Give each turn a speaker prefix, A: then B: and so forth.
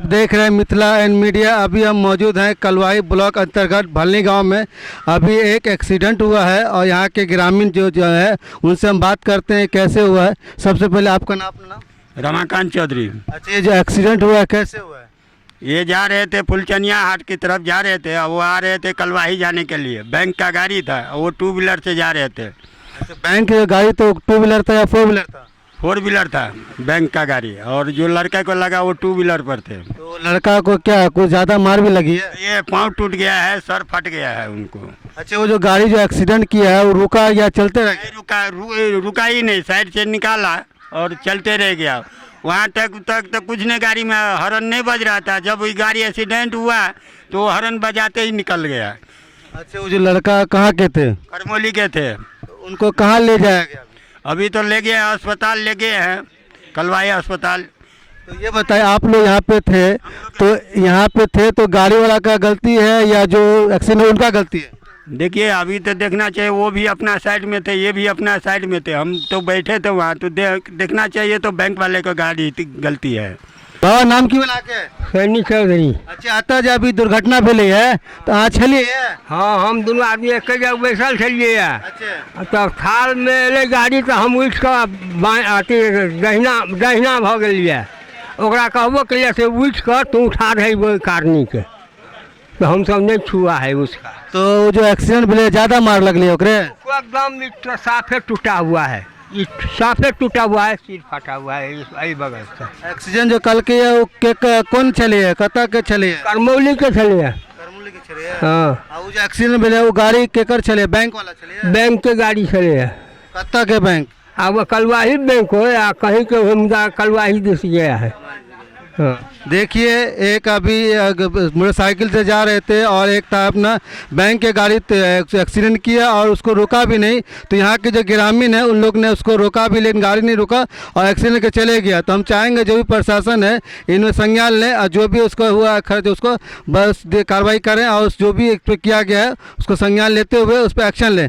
A: देख रहे हैं मिथिला एंड मीडिया। अभी हम मौजूद हैं कलवाही ब्लॉक अंतर्गत भलनी गांव में। अभी एक एक्सीडेंट हुआ है और यहाँ के ग्रामीण जो है उनसे हम बात करते हैं कैसे हुआ है। सबसे पहले आपका नाम?
B: रमाकांत चौधरी।
A: अच्छा, ये जो एक्सीडेंट हुआ है कैसे हुआ है?
B: ये जा रहे थे फुलचनिया हाट की तरफ जा रहे थे और वो आ रहे थे कलवाही जाने के लिए। बैंक का गाड़ी था और वो 2 व्हीलर से जा रहे थे।
A: अच्छा, बैंक की गाड़ी तो 2 व्हीलर था या 4 व्हीलर था?
B: 4 व्हीलर था बैंक का गाड़ी, और जो लड़के को लगा वो 2 व्हीलर पर थे।
A: तो लड़का को क्या कुछ ज़्यादा मार भी लगी है?
B: ये पाँव टूट गया है, सर फट गया है उनको।
A: अच्छा, वो जो गाड़ी जो एक्सीडेंट किया है वो रुका या चलते रह गया?
B: रुका ही नहीं, साइड से निकाला और चलते रह गया। वहाँ तक तो कुछ नहीं, गाड़ी में हॉर्न नहीं बज रहा था। जब वो गाड़ी एक्सीडेंट हुआ तो हॉर्न बजाते ही निकल गया।
A: अच्छा, वो जो लड़का कहाँ के थे?
B: करमौली के थे।
A: उनको कहाँ ले जाया गया?
B: अभी तो ले गए अस्पताल, ले गए हैं कलवाही अस्पताल।
A: तो ये बताइए, आप लोग यहाँ पे थे तो गाड़ी वाला का गलती है या जो एक्सीडेंट उनका गलती है?
B: देखिए, अभी तो देखना चाहिए, वो भी अपना साइड में थे, ये भी अपना साइड में थे। हम तो बैठे थे वहाँ, तो देखना चाहिए तो बैंक वाले का गाड़ी गलती है।
A: बाबा नाम की बना के?
C: सैनी चौधरी।
A: अच्छा, आता जब अभी दुर्घटना भेली है तो अहाँ छलिए?
C: हाँ, हम दोनों आदमी एक जगह बैसल छलिए।
A: अच्छा,
C: तो थाल में एले गाड़ी तो हम उठ कर अथी दहिना भ गेलिए। ओकरा कहबो के से उठ कर तू उठा रही वो कारनी के, तो हम सब नहीं छुआ है उसका।
A: तो जो एक्सीडेंट भेले ज़्यादा मार लगली ओकरे?
C: एकदम साफे टूटा हुआ है, साफे टूटा हुआ है, सिर फटा हुआ है यही बगल से।
A: एक्सीडेंट जो कल के वो कौन छलिए, कतऽ के छलिए?
C: करमौली के छलिए।
A: करमौली के छलिए?
C: हाँ।
A: आ वो जो एक्सीडेंट भेले वो गाड़ी केकर छलिए? बैंक वाला छलिए?
C: बैंक के गाड़ी छलिए।
A: कतऽ के बैंक?
C: अब कलवाही बैंक हो या कहीं के हम कलवाही दिस गया है। हाँ।
A: देखिए, एक अभी मोटरसाइकिल से जा रहे थे और एक था अपना बैंक के गाड़ी एक्सीडेंट किया और उसको रोका भी नहीं। तो यहाँ के जो ग्रामीण है उन लोग ने उसको रोका भी, लेकिन गाड़ी नहीं रुका और एक्सीडेंट के चले गया। तो हम चाहेंगे जो भी प्रशासन है इनमें संज्ञान लें और जो भी उसको हुआ खर्च उसको बस कार्रवाई करें और जो भी किया गया है उसको संज्ञान लेते हुए उस पर एक्शन लें।